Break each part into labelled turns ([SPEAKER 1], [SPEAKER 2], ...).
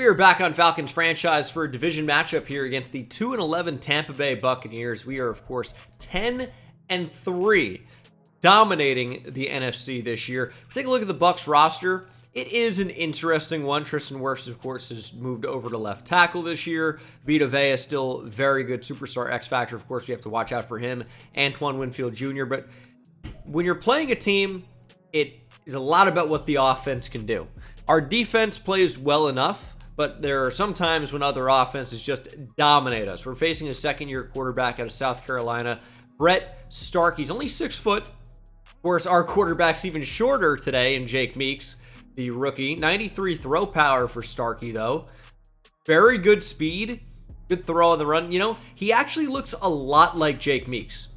[SPEAKER 1] We are back on Falcons Franchise for a division matchup here against the 2-11 Tampa Bay Buccaneers. We are, of course, 10-3, dominating the NFC this year. If we take a look at the Bucs roster, it is an interesting one. Tristan Wirfs, of course, has moved over to left tackle this year. Vita Vea is still very good superstar X Factor. Of course, we have to watch out for him. Antoine Winfield Jr. But when you're playing a team, it is a lot about what the offense can do. Our defense plays well enough, but there are some times when other offenses just dominate us. We're facing a second-year quarterback out of South Carolina, Brett Starkey. He's only 6 foot. Of course, our quarterback's even shorter today in Jake Meeks, the rookie. 93 throw power for Starkey, though. Very good speed. Good throw on the run. You know, he actually looks a lot like Jake Meeks.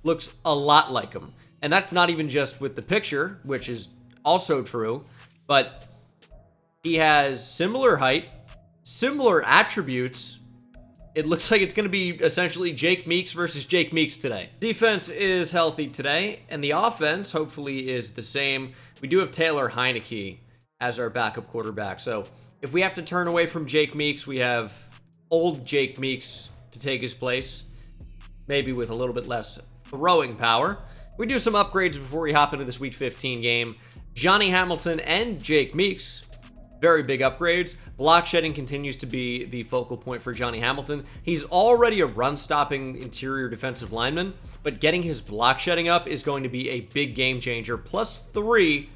[SPEAKER 1] Looks a lot like him. And that's not even just with the picture, which is also true, but he has similar height, similar attributes. It looks like it's going to be essentially Jake Meeks versus Jake Meeks today. Defense is healthy today, and the offense hopefully is the same. We do have Taylor Heineke as our backup quarterback. So if we have to turn away from Jake Meeks, we have old Jake Meeks to take his place, maybe with a little bit less throwing power. We do some upgrades before we hop into this Week 15 game. Johnny Hamilton and Jake Meeks, very big upgrades. Block shedding continues to be the focal point for Johnny Hamilton. He's already a run-stopping interior defensive lineman, but getting his block shedding up is going to be a big game changer. +3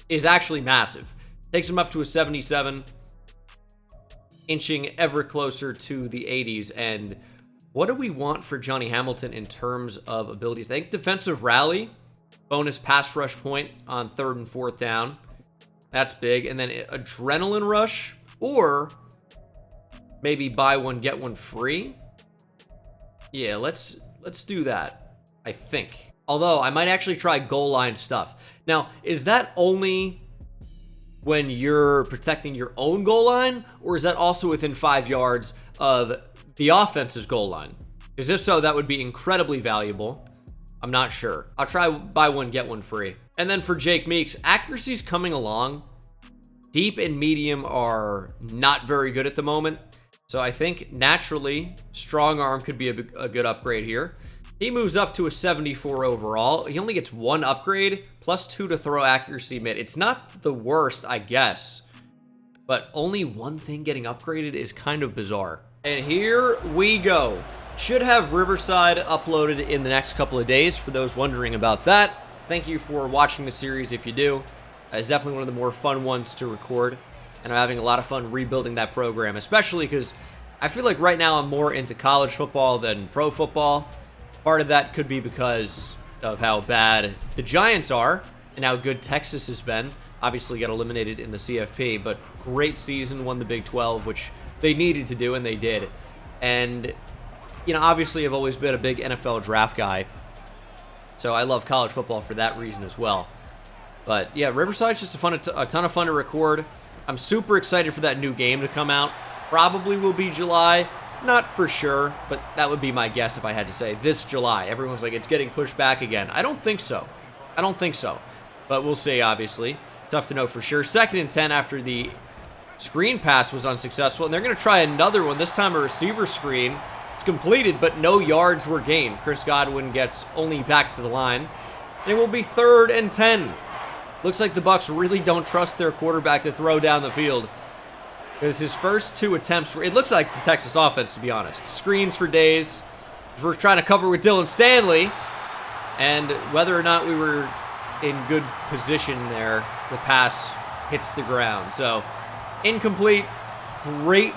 [SPEAKER 1] is actually massive. Takes him up to a 77, inching ever closer to the 80s. And what do we want for Johnny Hamilton in terms of abilities? I think defensive rally, bonus pass rush point on 3rd and 4th down. That's big. And then adrenaline rush, or maybe buy one, get one free. Yeah, let's do that, I think. Although, I might actually try goal line stuff. Now, is that only when you're protecting your own goal line, or is that also within 5 yards of the offense's goal line? Because if so, that would be incredibly valuable. I'm not sure. I'll try buy one, get one free. And then for Jake Meeks, accuracy's coming along. Deep and medium are not very good at the moment. So I think naturally, strong arm could be a good upgrade here. He moves up to a 74 overall. He only gets 1 upgrade, +2 to throw accuracy mid. It's not the worst, I guess. But only one thing getting upgraded is kind of bizarre. And here we go. Should have Riverside uploaded in the next couple of days for those wondering about that. Thank you for watching the series if you do. It's definitely one of the more fun ones to record, and I'm having a lot of fun rebuilding that program, especially because I feel like right now I'm more into college football than pro football. Part of that could be because of how bad the Giants are and how good Texas has been. Obviously got eliminated in the CFP, but great season, won the Big 12, which they needed to do, and they did. And, you know, obviously I've always been a big NFL draft guy, so I love college football for that reason as well. But yeah, Riverside's just a ton of fun to record. I'm super excited for that new game to come out. Probably will be July. Not for sure, but that would be my guess if I had to say this July. Everyone's like, it's getting pushed back again. I don't think so. But we'll see, obviously. Tough to know for sure. 2nd and 10 after the screen pass was unsuccessful, and they're going to try another one, this time a receiver screen. It's completed, but no yards were gained. Chris Godwin gets only back to the line. And it will be 3rd and 10. Looks like the Bucs really don't trust their quarterback to throw down the field, because his first 2 attempts were, it looks like the Texas offense, to be honest. Screens for days. We're trying to cover with Dylan Stanley, and whether or not we were in good position there, the pass hits the ground. So, incomplete. Great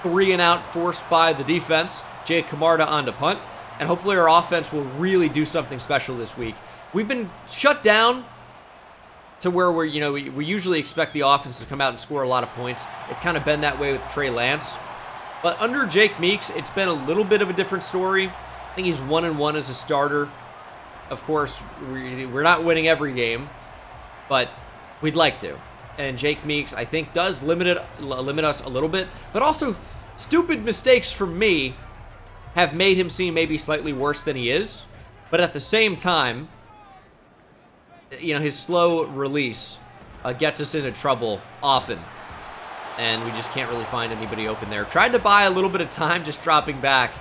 [SPEAKER 1] 3-and-out forced by the defense. Jake Camarda on to punt, and hopefully our offense will really do something special this week. We've been shut down to where we're, you know, we usually expect the offense to come out and score a lot of points. It's kind of been that way with Trey Lance. But under Jake Meeks, it's been a little bit of a different story. I think he's 1-1 as a starter. Of course, we're not winning every game, but we'd like to. And Jake Meeks, I think, does limit us a little bit. But also, stupid mistakes from me have made him seem maybe slightly worse than he is. But at the same time, you know, his slow release gets us into trouble often. and we just can't really find anybody open there. Tried to buy a little bit of time just dropping back,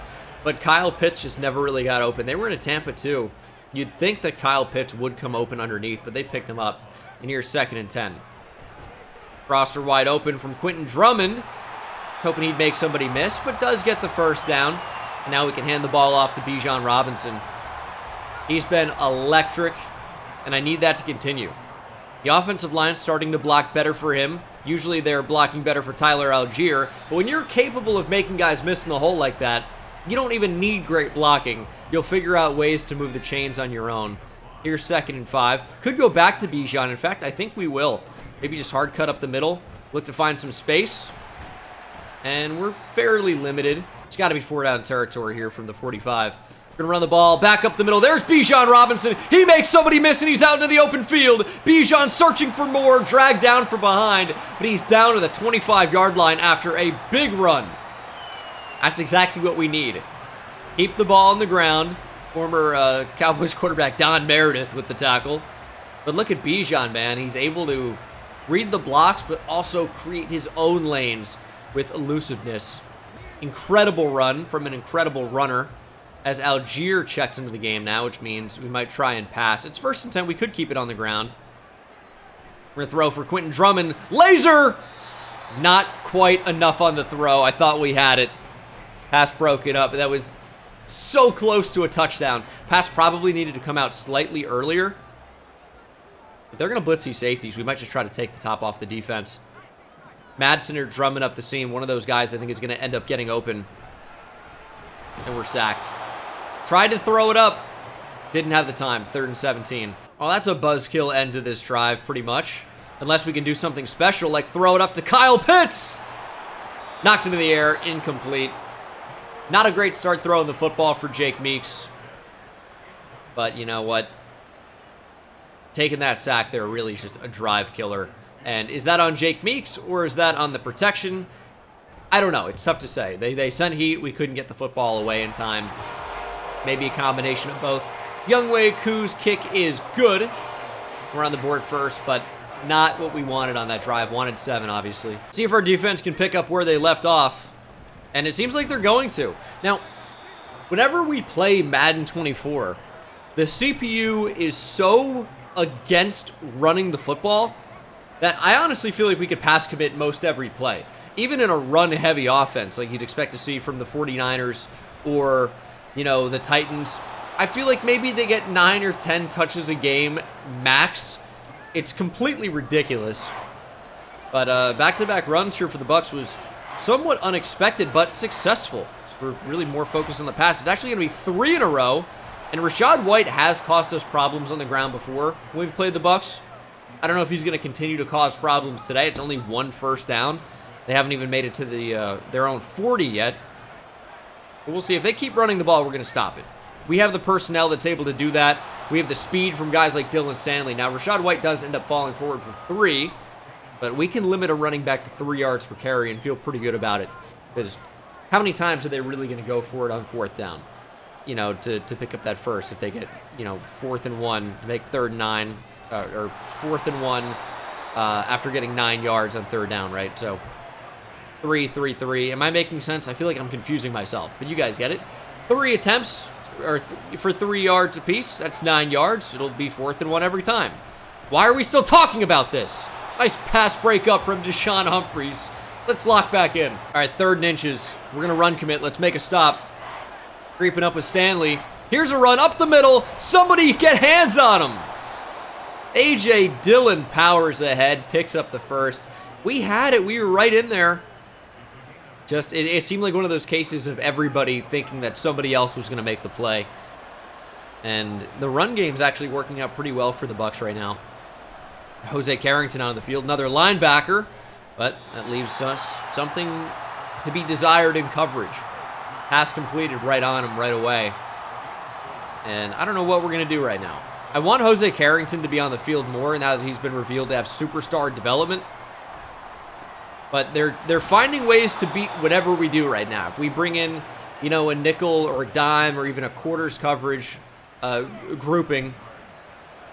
[SPEAKER 1] but Kyle Pitts just never really got open. They were in a Tampa too. You'd think that Kyle Pitts would come open underneath, but they picked him up. And here's 2nd and 10. Crosser wide open from Quentin Drummond. Hoping he'd make somebody miss, but does get the first down. And now we can hand the ball off to Bijan Robinson. He's been electric, and I need that to continue. The offensive line's starting to block better for him. Usually they're blocking better for Tyler Algier, but when you're capable of making guys miss in the hole like that, you don't even need great blocking. You'll figure out ways to move the chains on your own. Here's 2nd and 5. Could go back to Bijan. In fact, I think we will. Maybe just hard cut up the middle. Look to find some space. And we're fairly limited. It's got to be 4-down territory here from the 45. Gonna run the ball back up the middle. There's Bijan Robinson. He makes somebody miss, and he's out into the open field. Bijan searching for more, dragged down from behind, but he's down to the 25-yard line after a big run. That's exactly what we need. Keep the ball on the ground. Former Cowboys quarterback Don Meredith with the tackle. But look at Bijan, man. He's able to read the blocks, but also create his own lanes with elusiveness. Incredible run from an incredible runner. As Algier checks into the game now, which means we might try and pass. It's 1st and 10. We could keep it on the ground. We're going to throw for Quentin Drummond. Laser! Not quite enough on the throw. I thought we had it. Pass broken up. That was so close to a touchdown. Pass probably needed to come out slightly earlier. If they're going to blitz these safeties, we might just try to take the top off the defense. Madsen or Drummond up the seam. One of those guys I think is going to end up getting open. And we're sacked. Tried to throw it up. Didn't have the time. 3rd and 17. Well, that's a buzzkill end to this drive, pretty much. Unless we can do something special, like throw it up to Kyle Pitts. Knocked into the air. Incomplete. Not a great start throwing the football for Jake Meeks. But you know what? Taking that sack there really is just a drive killer. And is that on Jake Meeks, or is that on the protection? I don't know. It's tough to say. They sent heat. We couldn't get the football away in time. Maybe a combination of both. Younghoe Koo's kick is good. We're on the board first, but not what we wanted on that drive. Wanted 7, obviously. See if our defense can pick up where they left off. And it seems like they're going to. Now, whenever we play Madden 24, the CPU is so against running the football that I honestly feel like we could pass commit most every play. Even in a run-heavy offense, like you'd expect to see from the 49ers or, you know, the Titans, I feel like maybe they get 9 or 10 touches a game max. It's completely ridiculous. But back-to-back runs here for the Bucs was somewhat unexpected, but successful. So we're really more focused on the pass. It's actually going to be 3 in a row. And Rachaad White has cost us problems on the ground before when we've played the Bucs. I don't know if he's going to continue to cause problems today. It's only 1 first down. They haven't even made it to the their own 40 yet. But we'll see. If they keep running the ball, we're going to stop it. We have the personnel that's able to do that. We have the speed from guys like Dylan Stanley. Now, Rachaad White does end up falling forward for 3, but we can limit a running back to 3 yards per carry and feel pretty good about it. Because how many times are they really going to go for it on 4th down? You know, to pick up that first. If they get, you know, 4th and 1, make 3rd and 9, or 4th and 1 after getting 9 yards on 3rd down, right? So 3, 3, 3. Am I making sense? I feel like I'm confusing myself, but you guys get it. 3 attempts or for 3 yards apiece. That's 9 yards. It'll be 4th and 1 every time. Why are we still talking about this? Nice pass breakup from Deshaun Humphreys. Let's lock back in. All right, 3rd and inches. We're going to run commit. Let's make a stop. Creeping up with Stanley. Here's a run up the middle. Somebody get hands on him. A.J. Dillon powers ahead, picks up the first. We had it. We were right in there. Just, it seemed like one of those cases of everybody thinking that somebody else was going to make the play. And the run game's actually working out pretty well for the Bucs right now. Jose Carrington on the field, another linebacker, but that leaves us something to be desired in coverage. Pass completed right on him right away. And I don't know what we're going to do right now. I want Jose Carrington to be on the field more now that he's been revealed to have superstar development. But they're finding ways to beat whatever we do right now. If we bring in, you know, a nickel or a dime or even a quarters coverage grouping,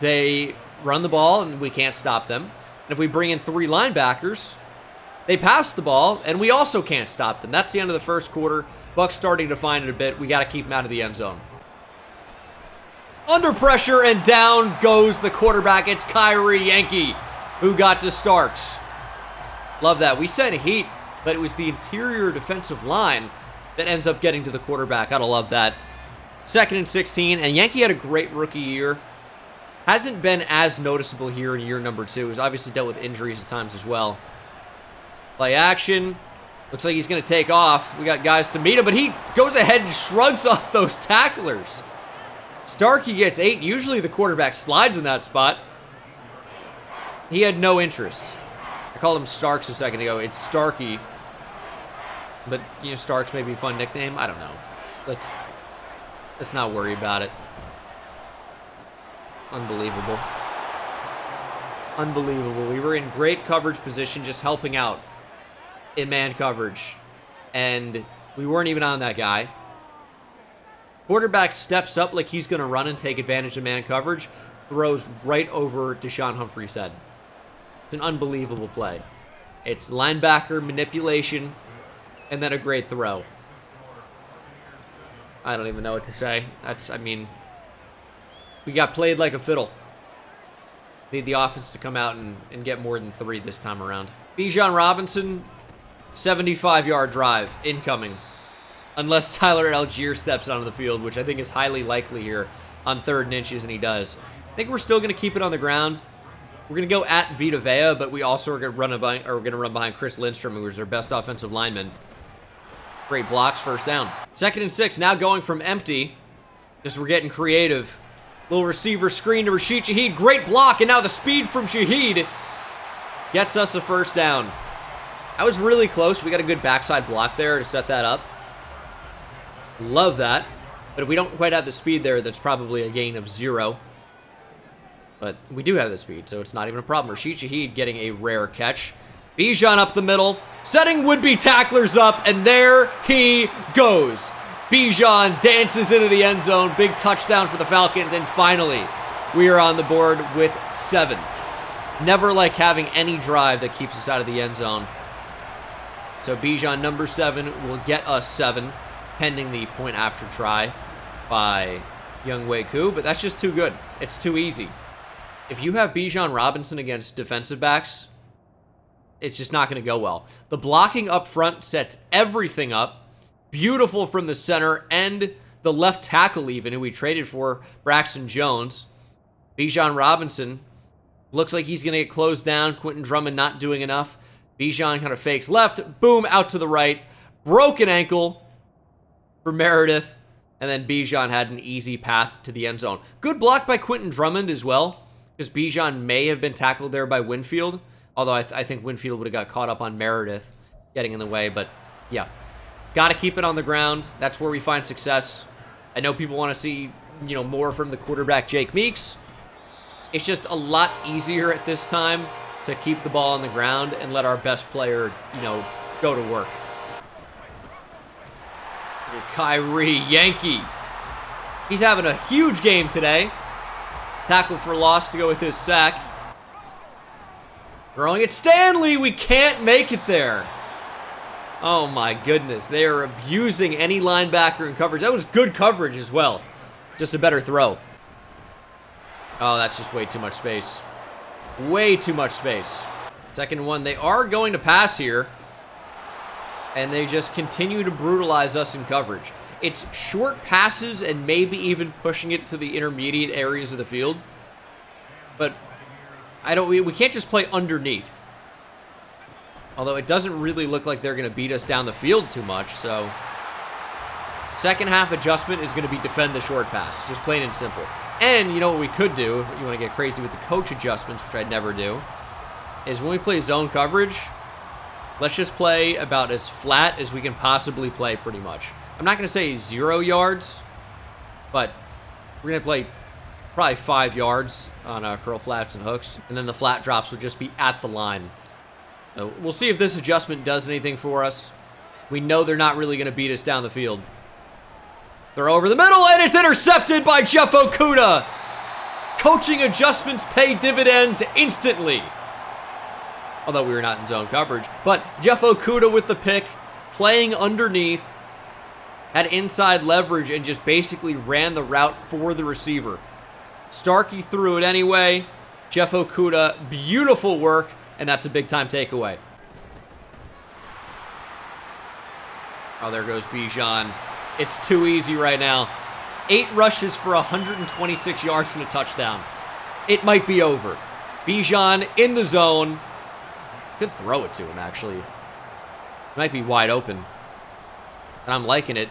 [SPEAKER 1] they run the ball and we can't stop them. And if we bring in 3 linebackers, They pass the ball, and we also can't stop them. That's the end of the first quarter. Bucks starting to find it a bit. We got to keep them out of the end zone. Under pressure, and down goes the quarterback. It's Kyrie Yankee who got to Starks. Love that. We sent heat, but it was the interior defensive line that ends up getting to the quarterback. Gotta love that. 2nd and 16, and Yankee had a great rookie year. Hasn't been as noticeable here in year number 2. He's obviously dealt with injuries at times as well. Play action. Looks like he's going to take off. We got guys to meet him, but he goes ahead and shrugs off those tacklers. Starkey gets 8. Usually the quarterback slides in that spot. He had no interest. I called him Starks a second ago. It's Starkey. But, you know, Starks may be a fun nickname. I don't know. Let's not worry about it. Unbelievable. Unbelievable. We were in great coverage position, just helping out in man coverage, and we weren't even on that guy. Quarterback steps up like he's going to run and take advantage of man coverage, throws right over Deshaun Humphrey's head. It's an unbelievable play. It's linebacker manipulation and then a great throw. I don't even know what to say. I mean, we got played like a fiddle. Need the offense to come out and get more than 3 this time around. Bijan Robinson, 75-yard drive incoming. Unless Tyler Algier steps onto the field, which I think is highly likely here on 3rd and inches, and he does. I think we're still going to keep it on the ground. We're going to go at Vita Vea, but we also are going to run behind Chris Lindstrom, who is our best offensive lineman. Great blocks, 1st down. 2nd and 6, now going from empty. Just we're getting creative. Little receiver screen to Rashid Shaheed. Great block, and now the speed from Shaheed gets us a 1st down. That was really close. We got a good backside block there to set that up. Love that. But if we don't quite have the speed there, that's probably a gain of 0. But we do have the speed, so it's not even a problem. Rashid Shaheed getting a rare catch. Bijan up the middle, setting would-be tacklers up, and there he goes. Bijan dances into the end zone. Big touchdown for the Falcons, and finally, we are on the board with 7. Never like having any drive that keeps us out of the end zone. So Bijan, number 7, will get us 7, pending the point after try by Younghoe Koo, but that's just too good. It's too easy. If you have Bijan Robinson against defensive backs, it's just not going to go well. The blocking up front sets everything up. Beautiful from the center and the left tackle even, who we traded for, Braxton Jones. Bijan Robinson looks like he's going to get closed down. Quentin Drummond not doing enough. Bijan kind of fakes left, boom, out to the right. Broken ankle for Meredith, and then Bijan had an easy path to the end zone. Good block by Quentin Drummond as well, because Bijan may have been tackled there by Winfield, although I think Winfield would have got caught up on Meredith getting in the way, but yeah. Got to keep it on the ground. That's where we find success. I know people want to see, more from the quarterback, Jake Meeks. It's just a lot easier at this time to keep the ball on the ground and let our best player, go to work. Kyrie Yankee. He's having a huge game today. Tackle for loss to go with his sack. Throwing it, Stanley. We can't make it there. Oh my goodness. They are abusing any linebacker in coverage. That was good coverage as well. Just a better throw. Oh, that's just way too much space. Way too much space. 2nd and 1. They are going to pass here. And they just continue to brutalize us in coverage. It's short passes and maybe even pushing it to the intermediate areas of the field. But we can't just play underneath. Although it doesn't really look like they're going to beat us down the field too much, so 2nd half adjustment is going to be defend the short pass, just plain and simple. And you know what we could do, if you want to get crazy with the coach adjustments, which I'd never do, is when we play zone coverage, let's just play about as flat as we can possibly play pretty much. I'm not going to say 0 yards, but we're going to play probably 5 yards on curl flats and hooks, and then the flat drops would just be at the line. So we'll see if this adjustment does anything for us. We know they're not really going to beat us down the field. They're over the middle, and it's intercepted by Jeff Okuda. Coaching adjustments pay dividends instantly. although we were not in zone coverage. But Jeff Okudah with the pick, playing underneath, had inside leverage and just basically ran the route for the receiver. Starkey threw it anyway. Jeff Okudah, beautiful work, and that's a big-time takeaway. Oh, there goes Bijan. It's too easy right now. 8 rushes for 126 yards and a touchdown. It might be over. Bijan in the zone. Could throw it to him, actually. Might be wide open. And I'm liking it.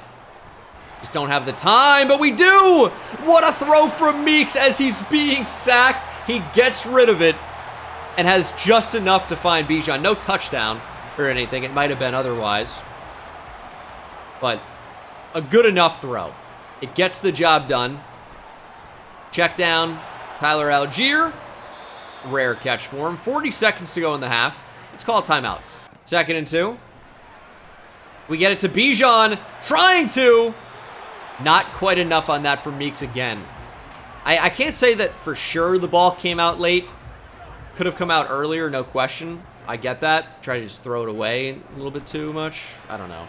[SPEAKER 1] Just don't have the time, but we do! What a throw from Meeks as he's being sacked. He gets rid of it and has just enough to find Bijan. No touchdown or anything. It might have been otherwise. But a good enough throw. It gets the job done. Check down. Tyler Algier. Rare catch for him. 40 seconds to go in the half. Let's call a timeout. 2nd and 2. We get it to Bijan. Trying to. Not quite enough on that for Meeks again. I can't say that for sure the ball came out late. Could have come out earlier, no question. I get that. Try to just throw it away a little bit too much. I don't know.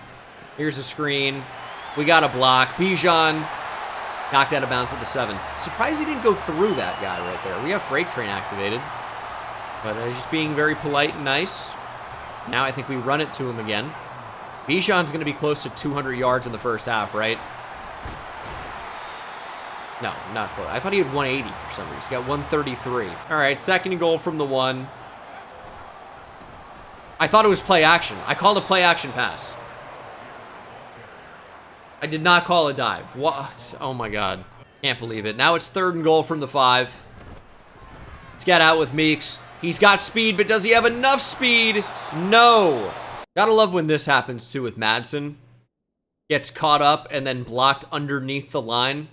[SPEAKER 1] Here's a screen. We got a block. Bijan knocked out of bounds at the 7. Surprised he didn't go through that guy right there. We have Freight Train activated. But he's just being very polite and nice. Now I think we run it to him again. Bijan's going to be close to 200 yards in the first half, right? No, not close. I thought he had 180 for some reason. He's got 133. All right, 2nd and goal from the 1. I thought it was play action. I called a play action pass. I did not call a dive. What? Oh my God. Can't believe it. Now it's 3rd and goal from the 5. Let's get out with Meeks. He's got speed, but does he have enough speed? No. Gotta love when this happens too with Madsen. Gets caught up and then blocked underneath the line.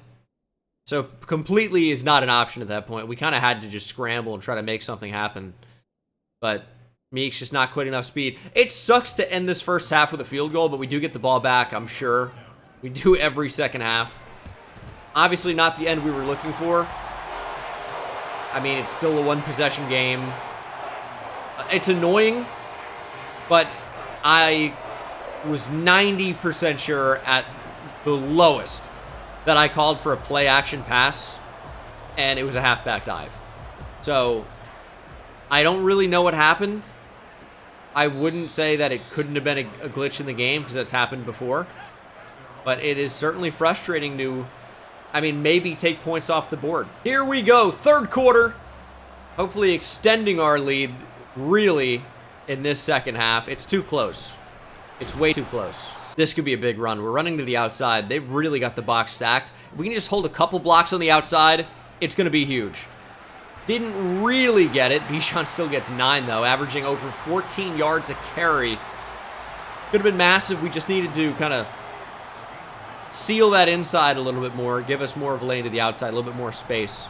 [SPEAKER 1] So completely is not an option at that point. We kind of had to just scramble and try to make something happen. But Meeks just not quite enough speed. It sucks to end this first half with a field goal, but we do get the ball back, I'm sure. We do every second half. Obviously not the end we were looking for. I mean, it's still a 1-possession game. It's annoying, but I was 90% sure at the lowest that I called for a play-action pass, and it was a halfback dive. So, I don't really know what happened. I wouldn't say that it couldn't have been a glitch in the game, because that's happened before. But it is certainly frustrating to, I mean, maybe take points off the board. Here we go, 3rd quarter. Hopefully extending our lead, really, in this second half. It's too close. It's way too close. This could be a big run. We're running to the outside. They've really got the box stacked. If we can just hold a couple blocks on the outside, it's going to be huge. Didn't really get it. Bijan still gets 9, though, averaging over 14 yards a carry. Could have been massive. We just needed to kind of seal that inside a little bit more, give us more of a lane to the outside, a little bit more space.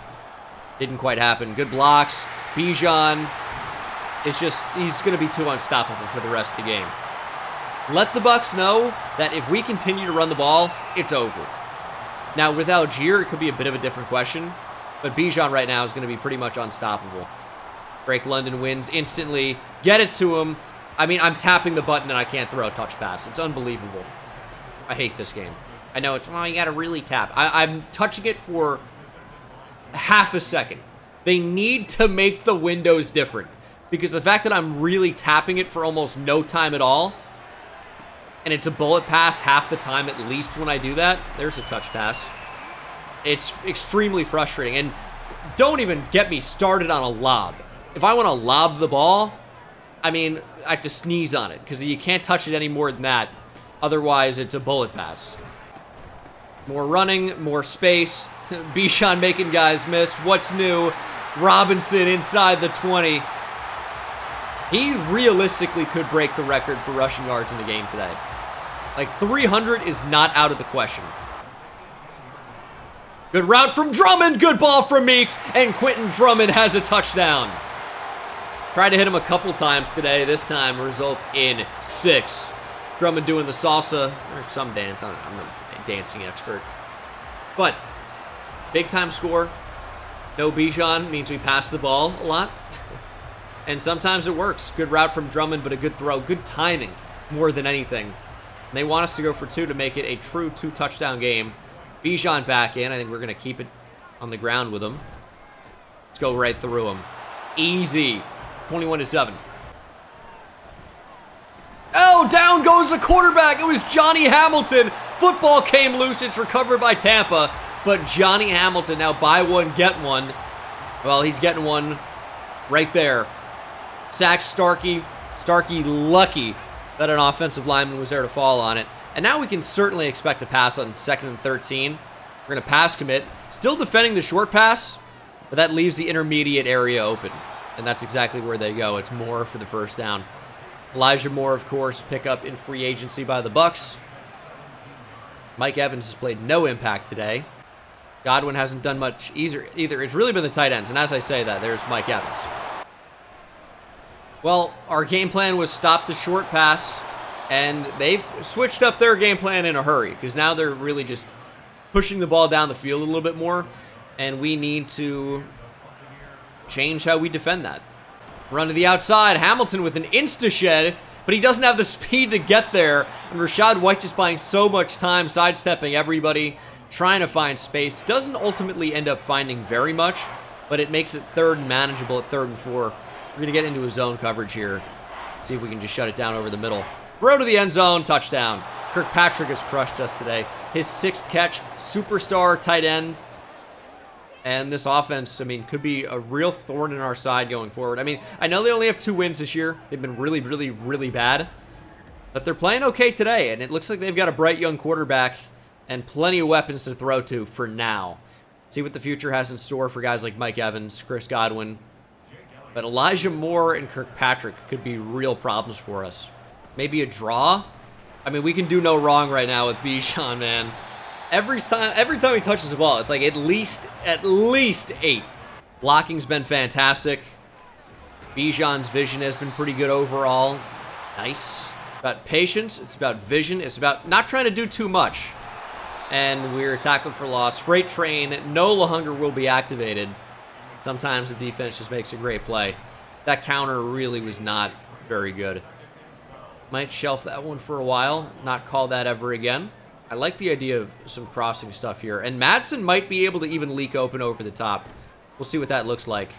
[SPEAKER 1] Didn't quite happen. Good blocks. Bijan is just, he's going to be too unstoppable for the rest of the game. Let the Bucs know that if we continue to run the ball, it's over. Now, with Algier, it could be a bit of a different question, but Bijan right now is going to be pretty much unstoppable. Drake London wins instantly. Get it to him. I mean, I'm tapping the button and I can't throw a touch pass. It's unbelievable. I hate this game. I know it's, well, you got to really tap. I'm touching it for half a second. They need to make the windows different, because the fact that I'm really tapping it for almost no time at all, and it's a bullet pass half the time at least when I do that. There's a touch pass. It's extremely frustrating. And don't even get me started on a lob. If I want to lob the ball, I mean, I have to sneeze on it, because you can't touch it any more than that. Otherwise, it's a bullet pass. More running, more space. Bijan making guys miss. What's new? Robinson inside the 20. He realistically could break the record for rushing yards in the game today. Like, 300 is not out of the question. Good route from Drummond. Good ball from Meeks. And Quentin Drummond has a touchdown. Tried to hit him a couple times today. This time results in 6. Drummond doing the salsa, or some dance. I'm not a dancing expert. But, big time score. No Bijan means we pass the ball a lot. And sometimes it works. Good route from Drummond, but a good throw. Good timing more than anything. And they want us to go for 2 to make it a true 2-touchdown game. Bijan back in. I think we're going to keep it on the ground with him. Let's go right through him. Easy. 21-7. Oh, down goes the quarterback. It was Johnny Hamilton. Football came loose. It's recovered by Tampa. But Johnny Hamilton now buy one, get one. Well, he's getting one right there. Sacks Starkey. Starkey lucky that an offensive lineman was there to fall on it. And now we can certainly expect a pass on 2nd and 13. We're going to pass commit. Still defending the short pass, but that leaves the intermediate area open. And that's exactly where they go. It's Moore for the first down. Elijah Moore, of course, pick up in free agency by the Bucs. Mike Evans has played no impact today. Godwin hasn't done much either. It's really been the tight ends. And as I say that, there's Mike Evans. Well, our game plan was stop the short pass. And they've switched up their game plan in a hurry. Because now they're really just pushing the ball down the field a little bit more. And we need to change how we defend that. Run to the outside. Hamilton with an insta-shed. But he doesn't have the speed to get there. And Rachaad White just buying so much time sidestepping everybody, trying to find space. Doesn't ultimately end up finding very much, but it makes it 3rd and manageable at 3rd and 4. We're going to get into a zone coverage here. See if we can just shut it down over the middle. Throw to the end zone, touchdown. Kirkpatrick has crushed us today. His 6th catch, superstar tight end. And this offense, I mean, could be a real thorn in our side going forward. I mean, I know they only have 2 wins this year. They've been really, really, really bad. But they're playing okay today, and it looks like they've got a bright young quarterback and plenty of weapons to throw to for now. See what the future has in store for guys like Mike Evans, Chris Godwin. But Elijah Moore and Kirkpatrick could be real problems for us. Maybe a draw? I mean, we can do no wrong right now with Bijan, man. Every time he touches the ball, it's like at least 8. Blocking's been fantastic. Bijan's vision has been pretty good overall. Nice. It's about patience. It's about vision. It's about not trying to do too much. And we're tackled for loss. Freight train, no longer will be activated. Sometimes the defense just makes a great play. That counter really was not very good. Might shelf that one for a while. Not call that ever again. I like the idea of some crossing stuff here. And Madsen might be able to even leak open over the top. We'll see what that looks like.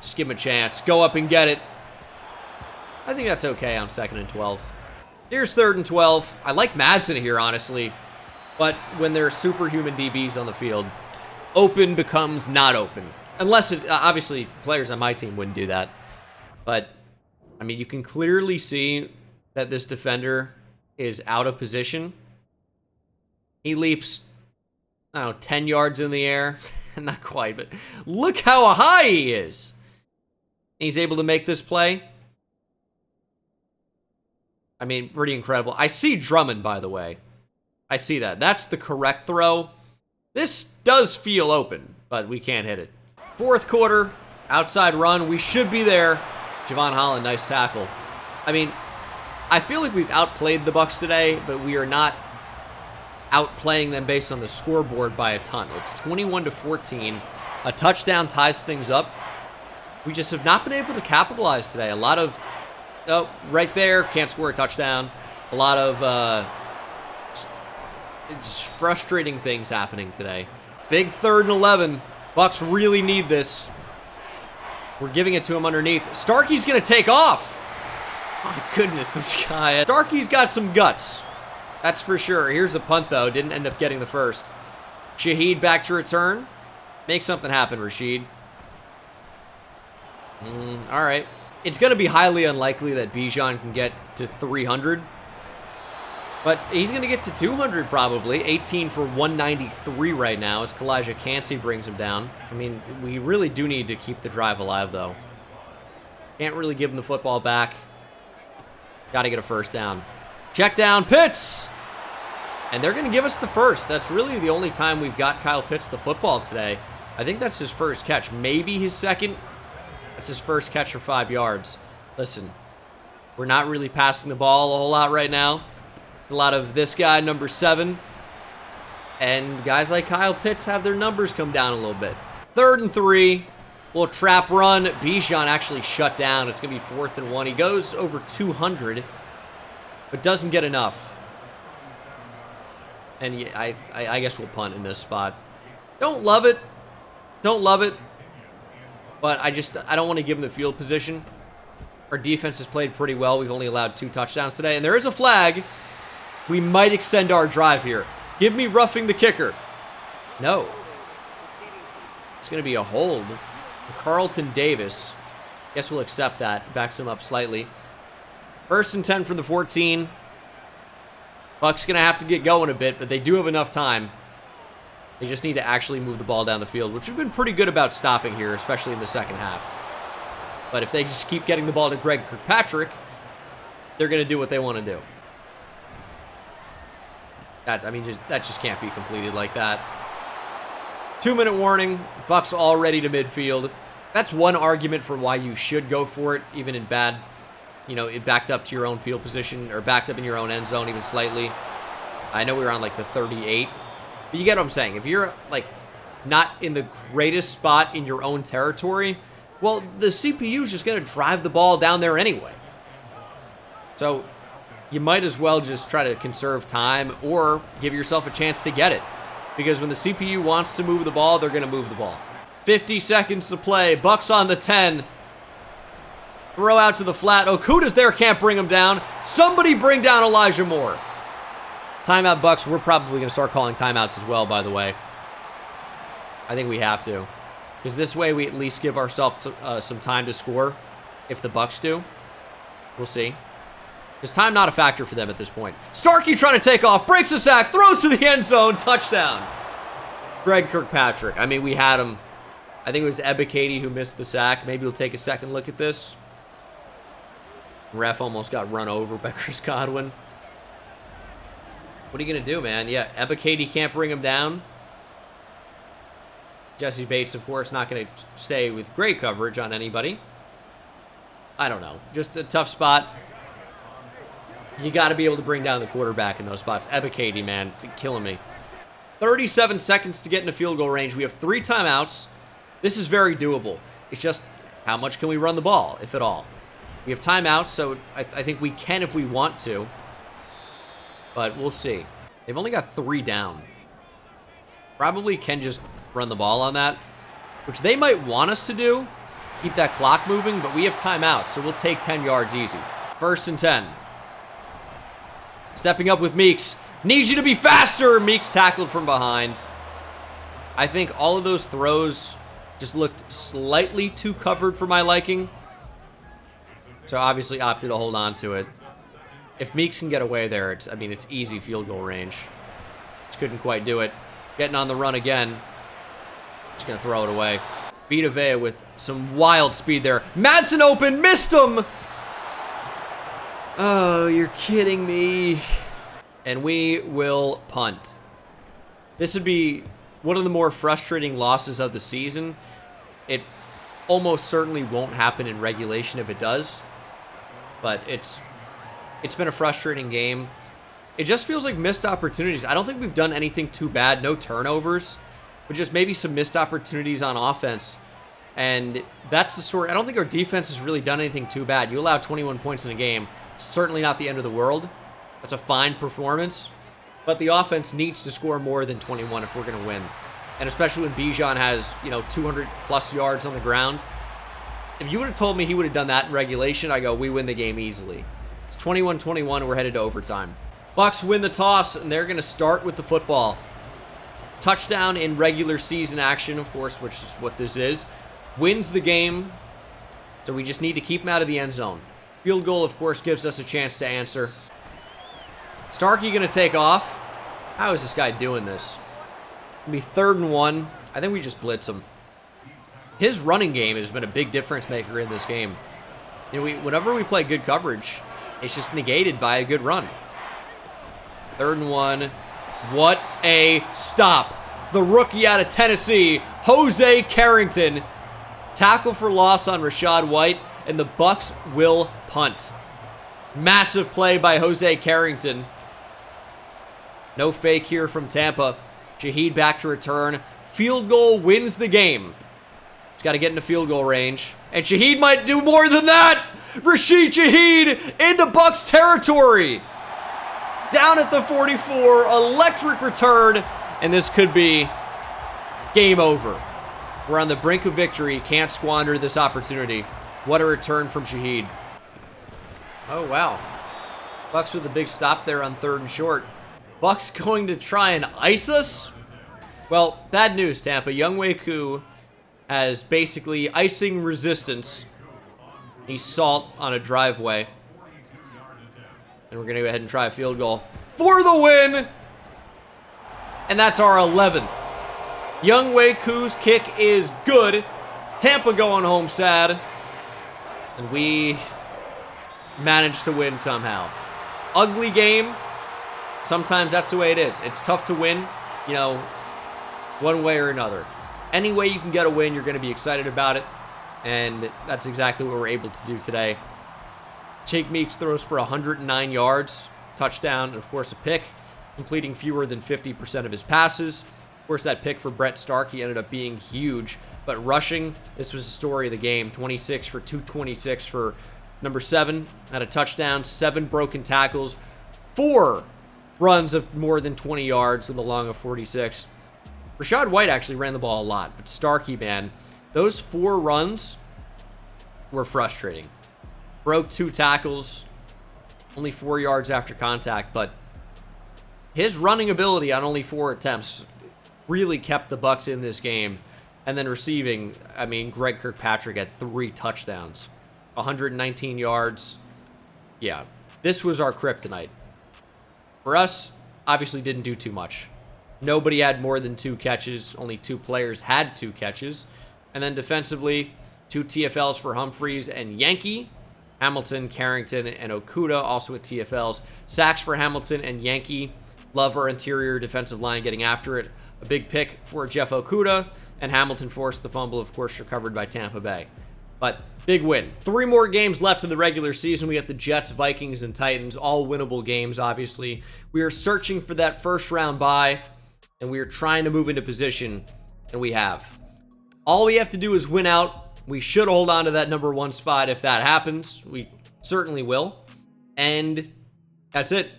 [SPEAKER 1] Just give him a chance. Go up and get it. I think that's okay on 2nd and 12. Here's 3rd and 12. I like Madsen here, honestly. But when there are superhuman DBs on the field, open becomes not open. Unless, obviously, players on my team wouldn't do that. But, I mean, you can clearly see that this defender is out of position. He leaps, I don't know, 10 yards in the air. Not quite, but look how high he is. He's able to make this play. I mean, pretty incredible. I see Drummond, by the way. I see that. That's the correct throw. This does feel open, but we can't hit it. 4th quarter, outside run. We should be there. Javon Holland, nice tackle. I mean, I feel like we've outplayed the Bucs today, but we are not outplaying them based on the scoreboard by a ton. It's 21-14. A touchdown ties things up. We just have not been able to capitalize today. A lot of, oh, right there, can't score a touchdown. A lot of just frustrating things happening today. Big 3rd and 11. Bucs really need this. We're giving it to him underneath. Starkey's going to take off. My goodness, this guy. Starkey's got some guts. That's for sure. Here's a punt, though. Didn't end up getting the first. Shaheed back to return. Make something happen, Rashid. All right. It's going to be highly unlikely that Bijan can get to 300. But he's going to get to 200 probably. 18 for 193 right now as Kalijah Cansey brings him down. I mean, we really do need to keep the drive alive, though. Can't really give him the football back. Got to get a first down. Check down, Pitts! And they're going to give us the first. That's really the only time we've got Kyle Pitts the football today. I think that's his first catch. Maybe his second. That's his first catch for 5 yards. Listen, we're not really passing the ball a whole lot right now. It's a lot of this guy, number 7. And guys like Kyle Pitts have their numbers come down a little bit. 3rd and 3. Little trap run. Bijan actually shut down. It's going to be 4th and 1. He goes over 200, but doesn't get enough. And I guess we'll punt in this spot. Don't love it. Don't love it. But I don't want to give him the field position. Our defense has played pretty well. We've only allowed 2 touchdowns today. And there is a flag. We might extend our drive here. Give me roughing the kicker. No. It's going to be a hold. Carlton Davis. Guess we'll accept that. Backs him up slightly. 1st and 10 from the 14. Bucks going to have to get going a bit, but they do have enough time. They just need to actually move the ball down the field, which we've been pretty good about stopping here, especially in the second half. But if they just keep getting the ball to Greg Kirkpatrick, they're going to do what they want to do. That just can't be completed like that. 2-minute warning. Bucks all ready to midfield. That's one argument for why you should go for it, even in bad, it backed up to your own field position, or backed up in your own end zone even slightly. I know we were on like the 38. But you get what I'm saying. If you're like not in the greatest spot in your own territory, well, the CPU is just going to drive the ball down there anyway. So you might as well just try to conserve time or give yourself a chance to get it. Because when the CPU wants to move the ball, they're going to move the ball. 50 seconds to play. Bucks on the 10. Throw out to the flat. Okuda's there, can't bring him down. Somebody bring down Elijah Moore. Timeout, Bucks. We're probably going to start calling timeouts as well, by the way. I think we have to. Because this way we at least give ourselves some time to score if the Bucks do. We'll see. Is time not a factor for them at this point? Starkey trying to take off. Breaks a sack. Throws to the end zone. Touchdown. Greg Kirkpatrick. I mean, we had him. I think it was Ebikadi who missed the sack. Maybe we'll take a second look at this. Ref almost got run over by Chris Godwin. What are you going to do, man? Yeah, Ebikadi can't bring him down. Jesse Bates, of course, not going to stay with great coverage on anybody. I don't know. Just a tough spot. You got to be able to bring down the quarterback in those spots. Ebikadi, man, killing me. 37 seconds to get into field goal range. We have 3 timeouts. This is very doable. It's just how much can we run the ball, if at all? We have timeouts, so I think we can if we want to. But we'll see. They've only got 3 down. Probably can just run the ball on that, which they might want us to do. Keep that clock moving, but we have timeouts, so we'll take 10 yards easy. 1st and 10. Stepping up with Meeks. Need you to be faster! Meeks tackled from behind. I think all of those throws just looked slightly too covered for my liking. So obviously opted to hold on to it. If Meeks can get away there, it's easy field goal range. Just couldn't quite do it. Getting on the run again. Just going to throw it away. Vita Vea with some wild speed there. Madsen open, missed him! Oh, you're kidding me. And we will punt. This would be one of the more frustrating losses of the season. It almost certainly won't happen in regulation if it does. But it's been a frustrating game. It just feels like missed opportunities. I don't think we've done anything too bad. No turnovers. But just maybe some missed opportunities on offense. And that's the story. I don't think our defense has really done anything too bad. You allow 21 points in a game. It's certainly not the end of the world. That's a fine performance. But the offense needs to score more than 21 if we're going to win. And especially when Bijan has, 200-plus yards on the ground. If you would have told me he would have done that in regulation, I go, we win the game easily. It's 21-21, and we're headed to overtime. Bucks win the toss, and they're going to start with the football. Touchdown in regular season action, of course, which is what this is. Wins the game, so we just need to keep him out of the end zone. Field goal, of course, gives us a chance to answer. Starkey going to take off. How is this guy doing this? It'll be 3rd and 1. I think we just blitz him. His running game has been a big difference maker in this game. Whenever we play good coverage, it's just negated by a good run. 3rd and 1. What a stop. The rookie out of Tennessee, Jose Carrington. Tackle for loss on Rashad White, and the Bucks will punt. Massive play by Jose Carrington. No fake here from Tampa. Shaheed back to return. Field goal wins the game. He's got to get into field goal range. And Shaheed might do more than that. Rashid Shaheed into Bucs territory. Down at the 44. Electric return. And this could be game over. We're on the brink of victory. Can't squander this opportunity. What a return from Shaheed. Oh, wow. Bucs with a big stop there on 3rd and short. Bucs going to try and ice us? Well, bad news, Tampa. Younghoe Koo has basically icing resistance. He's salt on a driveway. And we're going to go ahead and try a field goal for the win. And that's our 11th. Younghoe Koo's kick is good. Tampa going home sad. And we managed to win somehow. Ugly game. Sometimes that's the way it is. It's tough to win, you know, one way or another. Any way you can get a win, you're going to be excited about it. And that's exactly what we're able to do today. Jake Meeks throws for 109 yards, touchdown, and of course a pick, completing fewer than 50% of his passes. Of course, that pick for Brett Starkey ended up being huge. But rushing, this was the story of the game. 26 for 226 for number 7. Had a touchdown, 7 broken tackles, 4 runs of more than 20 yards with a long of 46. Rachaad White actually ran the ball a lot, but Starkey, man, those 4 runs were frustrating. Broke 2 tackles, only 4 yards after contact, but his running ability on only 4 attempts really kept the Bucs in this game. And then receiving, I mean, Greg Kirkpatrick had 3 touchdowns, 119 yards. Yeah, this was our kryptonite. For us, obviously didn't do too much. Nobody had more than 2 catches. Only 2 players had 2 catches. And then defensively, 2 TFLs for Humphreys and Yankee. Hamilton, Carrington, and Okudah also with TFLs. Sacks for Hamilton and Yankee. Love our interior defensive line getting after it. A big pick for Jeff Okudah. And Hamilton forced the fumble, of course, recovered by Tampa Bay. But big win. 3 more games left in the regular season. We got the Jets, Vikings, and Titans. All winnable games, obviously. We are searching for that first round bye. And we are trying to move into position. And we have. All we have to do is win out. We should hold on to that number 1 spot if that happens. We certainly will. And that's it.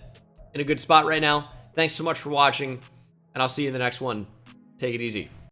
[SPEAKER 1] In a good spot right now. Thanks so much for watching. And I'll see you in the next one. Take it easy.